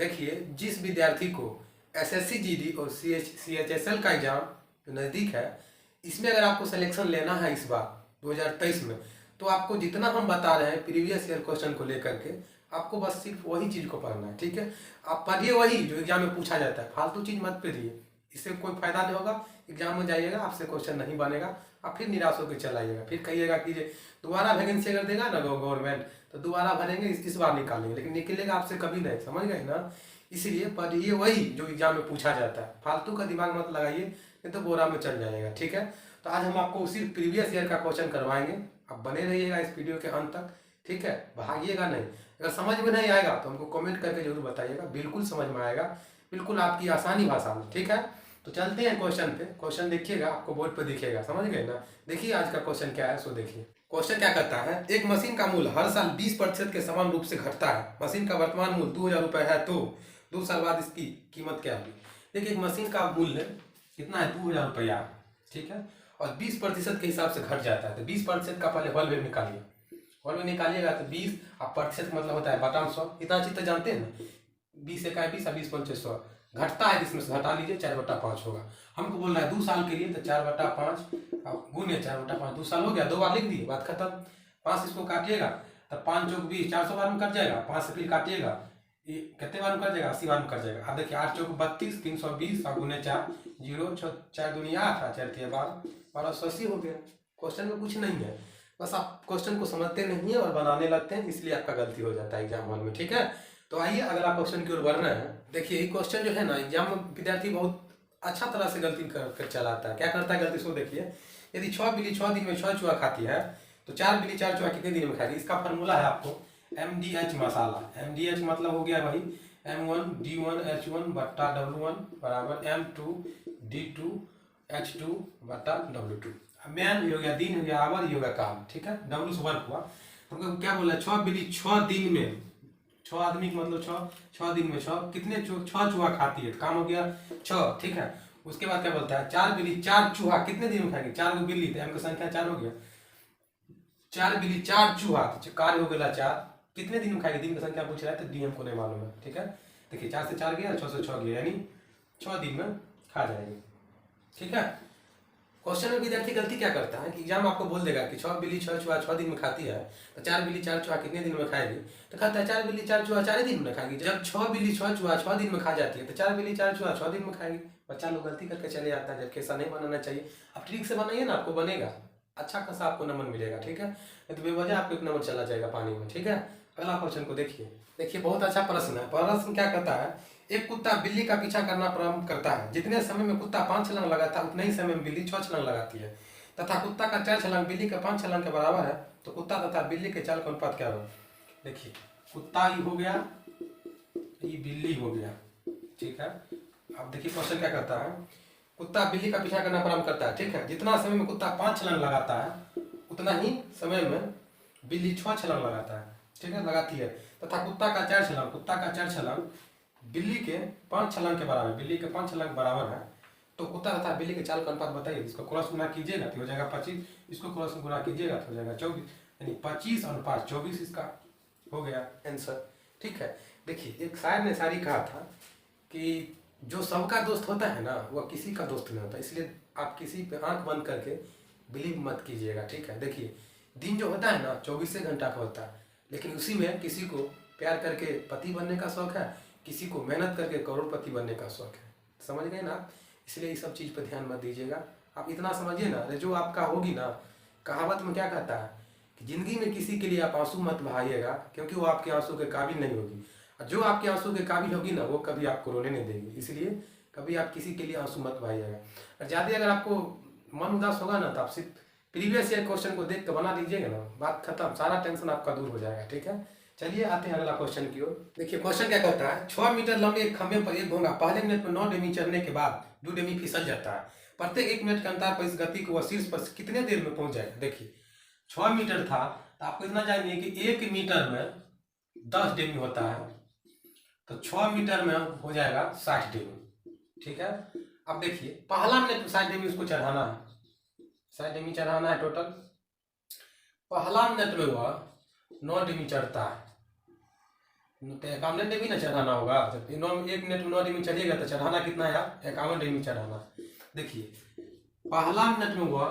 देखिए, जिस विद्यार्थी को एसएससी जीडी और सीएचएसएल का एग्जाम जो नज़दीक है, इसमें अगर आपको सिलेक्शन लेना है इस बार 2023 में, तो आपको जितना हम बता रहे हैं प्रीवियस ईयर क्वेश्चन को लेकर के, आपको बस सिर्फ वही चीज़ को पढ़ना है। ठीक है, आप पढ़िए वही जो एग्जाम में पूछा जाता है, फालतू चीज़ मत पढ़िए, इससे कोई फायदा नहीं होगा। एग्जाम में जाइएगा, आपसे क्वेश्चन नहीं बनेगा, आप फिर निराश होकर चलाइएगा, फिर कहिएगा कि दोबारा वैकेंसी अगर देगा ना गवर्नमेंट तो दोबारा भरेंगे, इस बार निकालेंगे, लेकिन निकलेगा आपसे कभी नहीं। समझ गए ना? इसलिए पढ़िए वही जो एग्जाम में पूछा जाता है, फालतू का दिमाग मत लगाइए, नहीं तो बोरा में चल जाएगा। ठीक है, तो आज हम आपको सिर्फ प्रीवियस ईयर का क्वेश्चन करवाएंगे। आप बने रहिएगा इस वीडियो के अंत तक। ठीक है, भागिएगा नहीं। अगर समझ में नहीं आएगा तो हमको कमेंट करके जरूर बताइएगा, बिल्कुल समझ में आएगा, बिल्कुल आपकी आसानी भाषा में। ठीक है, तो चलते हैं क्वेश्चन पे। क्वेश्चन देखिएगा, आपको बोर्ड पे दिखेगा, समझ गए ना? देखिए आज का क्वेश्चन क्या है, सो देखिए। क्वेश्चन क्या कहता है, एक मशीन का मूल्य हर साल 20% के समान रूप से घटता है। मशीन का वर्तमान मूल्य 2000 रुपये है, तो 2 साल बाद इसकी कीमत क्या होगी? देखिए, एक मशीन का मूल्य कितना है, 2000 रुपया। ठीक है, और 20% के हिसाब से घट जाता है, तो 20% का पहले होल वैल्यू निकालिए। होल वैल्यू निकालिएगा तो 20 अब प्रतिशत मतलब होता है बटा 100। इतना चीज तो जानते हैं ना, 20 एक 20 और 20 पंचे 100। घटता है, इसमें से घटा लीजिए, 4/5 होगा। हमको बोल रहा है 2 साल के लिए, तो 4/5 गुने 4/5, 2 साल हो गया, 2 बार लिख दिए, बात खत्म। 5 इसको काटिएगा तो 5 चौक 20, 400 बार में कट जाएगा। 5 से फिर काटिएगा, ये कितने बार में कट जाएगा, 80 बार में कट जाएगा। अब देखिए 8 चौक 32, 320 और गुने 4, 0 4 दूनी 8 और 4 12, 1280 हो गया। क्वेश्चन में कुछ नहीं है, बस आप क्वेश्चन को समझते नहीं है और बनाने लगते हैं, इसलिए आपका गलती हो जाता है एग्जाम हॉल में। ठीक है, तो आइए अगला क्वेश्चन की ओर बढ़ रहे हैं। देखिए, ये क्वेश्चन जो है ना, एग्जाम में विद्यार्थी बहुत अच्छा तरह से गलती कर चलाता है। क्या करता है गलती, सो देखिए। यदि 6 बिल्ली 6 दिन में 6 चूहा खाती है, तो 4 बिल्ली 4 चूहा कितने दिन में खाएगी? इसका फॉर्मूला है आपको MDH मसाला। MDH मतलब हो गया भाई M1 D1 H1 बट्टा W1 बराबर M2 D2 H2 बट्टा W2। मैन हो गया, दिन हो गया, आवर, ये होगा काल। ठीक है, W से वर्क हुआ। हमको क्या बोला, 6 बिल्ली 6 दिन में, 6 आदमी का मतलब 6 दिन में 6 कितने 6 चूहा खाती है, तो काम हो गया 6। ठीक है, उसके बाद क्या बोलता है, 4 बिल्ली 4 चूहा कितने दिन में खाएगी? 4 बिल्ली, तो M की संख्या 4 हो गया। 4 बिल्ली 4 चूहा, तो कार्य हो गया 4, कितने दिन में खाएगी? दिन की संख्या पूछ रहा है, तो डी हमको नहीं मालूम है। ठीक है, देखिए 4 से 4 गया, 6 से 6 गया, यानी 6 दिन में खा जाएगी। ठीक है, क्वेश्चन में विद्यार्थी गलती क्या करता है कि एग्जाम आपको बोल देगा कि 6 बिल्ली 6 चूहा 6 दिन में खाती है, तो 4 बिल्ली 4 चूहा कितने दिन में खाएगी? तो कहता है 4 बिल्ली 4 चूहा 4 दिन में खाएगी। जब 6 बिल्ली 6 चूहा 6 दिन में खा जाती है, तो 4 बिल्ली 4 चूहा 6 दिन में खाएगी। बच्चा लोग गलती करके चले जाता है, जबकि ऐसा नहीं बनाना चाहिए। आप ट्रिक से बनाइए ना, आपको बनेगा, अच्छा खासा आपको नंबर मिलेगा। ठीक है, नहीं तो बेवजह आपको एक नंबर चला जाएगा पानी में। ठीक है, अगला क्वेश्चन को देखिए। देखिए, बहुत अच्छा प्रश्न है। प्रश्न क्या कहता है, एक कुत्ता बिल्ली का पीछा करना प्रारंभ करता है। जितने समय में कुत्ता 5 छलांग लगाता है, उतने ही समय में बिल्ली 6 छलांग लगाती है, तथा कुत्ता का 4 छलांग बिल्ली का 5 छलांग के बराबर है, तो कुत्ता तथा बिल्ली के चाल का अनुपात क्या होगा? देखिए, कुत्ता ही हो गया, ये बिल्ली हो गया। ठीक है, अब देखिए क्वेश्चन क्या कहता है, कुत्ता बिल्ली का पीछा करना प्रारंभ करता है। ठीक है, जितना समय में कुत्ता 5 छलांग लगाता है, उतना ही समय में बिल्ली 6 छलांग लगाता है। ठीक है, लगाती है, तथा कुत्ता का 4 छलांग, कुत्ता का 4 छलांग बिल्ली के 5 छलांग के बराबर, बिल्ली के 5 छलांग बराबर है, तो कुत्ता तथा बिल्ली के चाल का अनुपात बताइए। इसको क्रॉस गुना कीजिएगा तो हो जाएगा 25, इसको क्रॉस गुना कीजिएगा तो हो जाएगा 24, यानी 25/24 इसका हो गया आंसर। ठीक है, देखिए एक शायर ने शायरी कहा था कि जो सबका दोस्त होता है ना, वह किसी का दोस्त नहीं होता, इसलिए आप किसी पे आंख बंद करके बिलीव मत कीजिएगा। ठीक है, देखिए दिन जो होता है ना 24 घंटा का होता है, लेकिन उसी में किसी को प्यार करके पति बनने का शौक है, किसी को मेहनत करके करोड़पति बनने का शौक है। समझ गए ना? इसलिए ये सब चीज़ पर ध्यान मत दीजिएगा। आप इतना समझिए ना, जो आपका होगी ना, कहावत में क्या कहता है कि जिंदगी में किसी के लिए आप आंसू मत बहाइएगा, क्योंकि वो आपके आंसू के काबिल नहीं होगी, और जो आपके आंसू के काबिल होगी ना, वो कभी आपको रोने नहीं देगी। इसलिए कभी आप किसी के लिए आंसू मत बहाइएगा। और ज़्यादा अगर आपको मन उदास होगा ना, तो आप सिर्फ प्रीवियस ईयर क्वेश्चन को देख कर बना लीजिएगा ना, बात खत्म, सारा टेंशन आपका दूर हो जाएगा। ठीक है, चलिए आते हैं अगला क्वेश्चन की ओर। देखिए क्वेश्चन क्या कहता है, 6 मीटर लंबे एक खंभे पर एक घोंगा पहले मिनट में 9 डेमी चढ़ने के बाद 2 डेमी फिसल जाता है। प्रत्येक 1 मिनट के अंतर पर इस गति को वह शीर्ष पर कितने देर में पहुंच जाएगा? देखिए 6 मीटर था, तो आपको इतना जानिए कि 1 मीटर में 10 डेमी होता है, तो 6 मीटर में हो जाएगा 60 डेमी। ठीक है, अब देखिए पहला मिनट में 60 डेमी उसको चढ़ाना है, 60 डेमी चढ़ाना है टोटल। पहला मिनट में वह 9 डेमी चढ़ता है, तो 51 डेमी ना चढ़ाना होगा। जब 1 मिनट में 9 डेमी चढ़िएगा तो चढ़ाना कितना है आप? 51 डेमी चढ़ाना। देखिए पहला मिनट में हुआ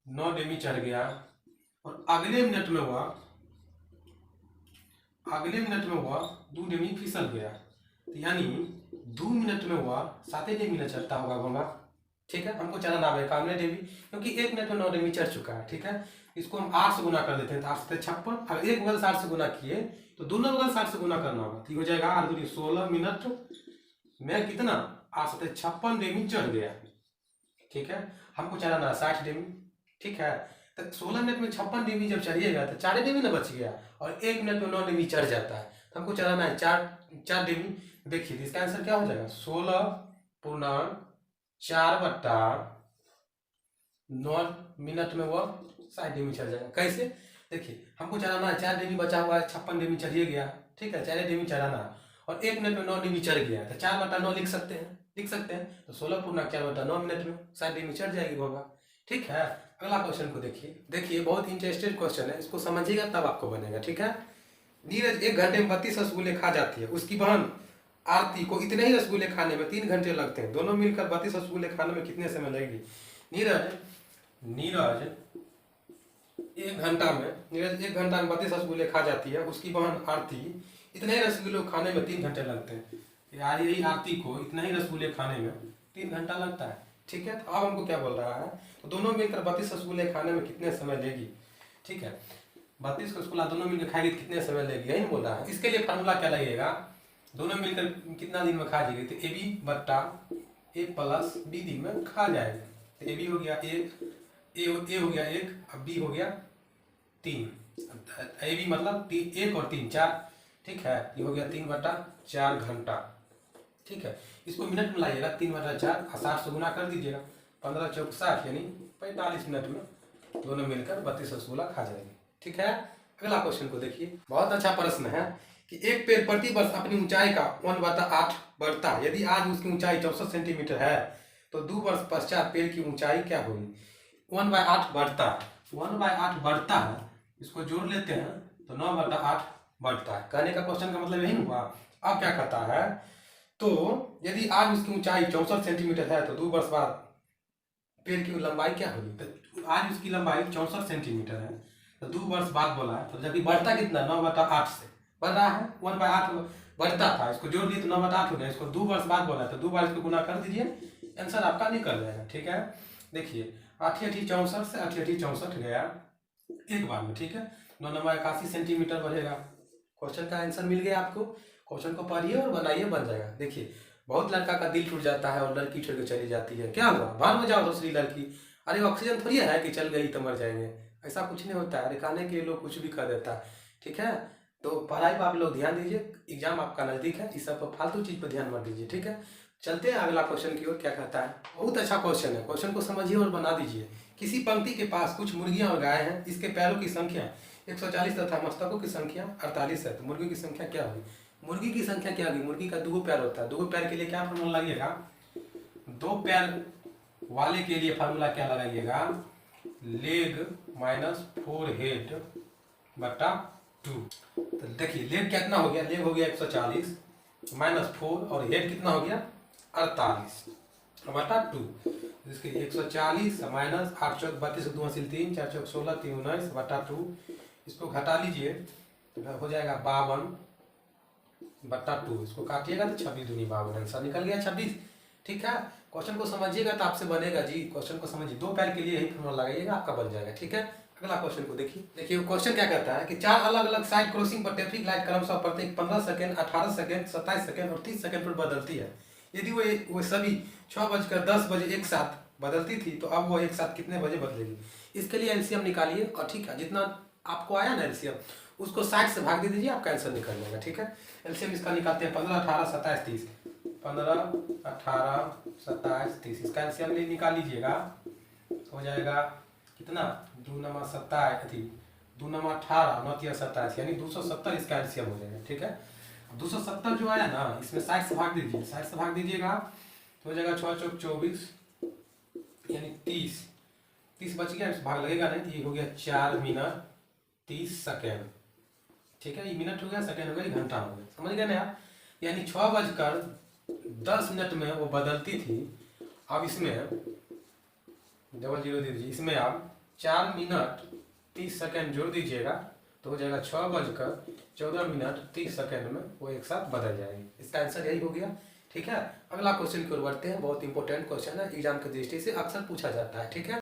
9 डेमी चढ़ गया और अगले मिनट में हुआ 2 डेमी फिसल गया, तो यानी 2 मिनट में हुआ 7 डेमी न चढ़ता होगा। ठीक है, हमको चढ़ाना है 51 डेमी, क्योंकि 1 मिनट में 9 डेमी चढ़ चुका है। ठीक है, इसको हम 8 से गुना कर देते हैं, तो 8 से 56। अगर एक बगल 60 से गुना किए तो दोनों बगल 60 से गुना करना होगा, तो हो जाएगा 8 दूनी 16 मिनट में कितना 8 से 56 डेमी चढ़ गया। ठीक है, हमको चढ़ाना है 60 डेमी। ठीक है, तो 16 मिनट में 56 डेमी जब चढ़िएगा तो 4 डेमी ना बच गया, और 1 मिनट में 9 डेमी चढ़ जाता है, तो हमको चढ़ाना है 4 डेमी। देखिए इसका आंसर क्या हो जाएगा? 16.4/9 मिनट में वो 60 डेमी चढ़ जाएगा। कैसे? देखिए हमको चढ़ाना है 4 डेमी, बचा हुआ है 56 डेमी चढ़िए गया। ठीक है, 4 डेमी चढ़ाना है और 1 मिनट में 9 डेमी चढ़ गया, तो 4/9 लिख सकते हैं। तो 16.4/9 मिनट में 60 डेमी चढ़ जाएगी होगा। ठीक है, अगला क्वेश्चन को देखिए बहुत इंटरेस्टेड क्वेश्चन है, इसको समझिएगा तब आपको बनेगा। ठीक है, नीरज 1 घंटे में 32 रसगुल्ले खा जाती है, उसकी बहन आरती को इतने ही रसगुल्ले खाने में 3 घंटे लगते हैं, दोनों मिलकर 32 रसगुल्ले खाने में कितने समय लगेगी? नीरज 1 घंटा में 32 रसगुल्ले खा जाती है, उसकी बहन आरती इतने ही रसगुल्ले खाने में 3 घंटे लगते हैं। यार यही आरती को इतना ही रसगुल्ले खाने में 3 घंटा लगता है। ठीक है, तो अब हमको क्या बोल रहा है? तो दोनों मिलकर 32 रसगुल्ले खाने में कितने समय लेगी? ठीक है, 32 रसगुल्ला दोनों मिलकर खाएगी तो कितने समय लेगी, यही बोल रहा है। इसके लिए फार्मूला क्या लगेगा? दोनों मिलकर कितना दिन में खा जाएगी? तो AB/A प्लस B दिन में खा जाएगा। तो AB हो गया 1, A हो गया 1, अब B हो गया 3। AB मतलब 1 और 3 4। ठीक है, ये हो गया 3/4 घंटा। ठीक है, इसको मिनट में लाइएगा, 3/4 और 60 से गुना कर दीजिएगा, 15 चौक 60 यानी 45 मिनट में दोनों मिलकर 32 रसगुल्ला खा जाएंगे। ठीक है, अगला क्वेश्चन को देखिए, बहुत अच्छा प्रश्न है कि एक पेड़ प्रति वर्ष अपनी ऊंचाई का 1/8 बढ़ता है। यदि आज उसकी ऊंचाई 64 सेंटीमीटर है तो 2 वर्ष पश्चात पेड़ की ऊंचाई क्या होगी? 1/8 बढ़ता है, 1/8 बढ़ता है, इसको जोड़ लेते हैं तो 9/8 बढ़ता है। कहने का क्वेश्चन का मतलब यही हुआ। अब क्या कहता है? तो यदि आज उसकी ऊंचाई 64 सेंटीमीटर है तो 2 वर्ष बाद पेड़ की लंबाई क्या होगी? तो आज उसकी लंबाई 64 सेंटीमीटर है, तो 2 वर्ष बाद बोला है, तो जबकि बढ़ता कितना 9/8 से बढ़ रहा है, 1/8 बढ़ता था, इसको जोड़ दिए तो 9/8 हो गया, इसको 2 वर्ष बाद बोला है, तो 2 बार इसको गुना कर दीजिए, आंसर आपका निकल जाएगा। ठीक है, देखिए 8 8 64 से 8 8 64 गया एक बार में। ठीक है, 9 9 81 सेंटीमीटर बढ़ेगा। क्वेश्चन का आंसर मिल गया आपको। क्वेश्चन को पढ़िए और बनाइए, बन जाएगा। देखिए बहुत लड़का का दिल टूट जाता है और लड़की छोड़ के चली जाती है, क्या हुआ? भाग में जाओ दूसरी लड़की। अरे ऑक्सीजन थोड़ी है कि चल गई तो मर जाएंगे, ऐसा कुछ नहीं होता है। अरे खाने के लिए लोग कुछ भी कर देता है। ठीक है, तो पढ़ाई पर आप लोग ध्यान दीजिए, एग्जाम आपका नजदीक है, इस सब पर फालतू चीज पर ध्यान मत दीजिए। ठीक है, चलते हैं अगला क्वेश्चन की ओर। क्या कहता है? बहुत अच्छा क्वेश्चन है, क्वेश्चन को समझिए और बना दीजिए। किसी पंक्ति के पास कुछ मुर्गियां और गाय हैं, इसके पैरों की संख्या 140 तथा मस्तकों की संख्या 48 है, तो मुर्गी की संख्या क्या होगी? मुर्गी की संख्या क्या होगी? मुर्गी का 2 पैर होता है, 2 पैर के लिए क्या फार्मूला लगेगा? 2 पैर वाले के लिए फार्मूला क्या लगाइएगा? लेग माइनस 4 हेड बटा 2। तो देखिए लेग कितना हो गया? लेग हो गया 140 माइनस 4 और हेड कितना हो गया? 48 बटा 2। इसके 140 माइनस 8 चौक 32 2 हासिल 3 4 चौक 16 3 19 बटा 2। इसको घटा लीजिए तो हो जाएगा 52 बटा 2। इसको काटिएगा तो 26 दूनी 52, आंसर निकल गया 26। ठीक है, क्वेश्चन को समझिएगा तो आपसे बनेगा जी। क्वेश्चन को समझिए, 2 पैर के लिए यही फॉर्मूला लगाइएगा, आपका बन जाएगा। ठीक है, अगला क्वेश्चन को देखिए क्वेश्चन क्या कहता है कि 4 अलग अलग साइड क्रॉसिंग पर ट्रैफिक लाइट क्रमशः प्रत्येक 15 सेकंड 18 सेकंड 27 सेकंड और 30 सेकंड पर बदलती है। यदि वो सभी 6:10 एक साथ बदलती थी तो अब वो एक साथ कितने बजे बदलेगी? इसके लिए एलसीएम निकालिए और ठीक है, जितना आपको आया ना एलसीएम उसको 60 से भाग दे दीजिए, आपका आंसर निकल जाएगा। ठीक है, एलसीएम इसका निकालते हैं 15 18 27 30, 15 18 27 30, इसका एलसीएम निकाल लीजिएगा, हो जाएगा कितना? 2 9 27 2 9 18 9 3 27 यानी 270 इसका एलसीएम हो जाएगा। ठीक है, 270 जो आया ना इसमें 60 से भाग दीजिए, 60 से भाग दीजिएगा तो हो जाएगा 6 चौक 24 यानी 30 बच गया, भाग लगेगा नहीं, तो ये हो गया 4 मिनट 30 सेकेंड। ठीक है, ये मिनट हो गया, सेकंड हो गया, ये घंटा हो गया, समझ गए ना आप। यानी 6:10 में वो बदलती थी। अब इसमें 00 दे दीजिए, इसमें आप 4 मिनट 30 सेकंड जोड़ दीजिएगा तो हो जाएगा 6:14 मिनट 30 सेकंड में वो एक साथ बदल जाएगी। इसका आंसर यही हो गया। ठीक है, अगला क्वेश्चन की ओर बढ़ते हैं। बहुत इंपॉर्टेंट क्वेश्चन है, एग्जाम की दृष्टि से अक्सर पूछा जाता है। ठीक है।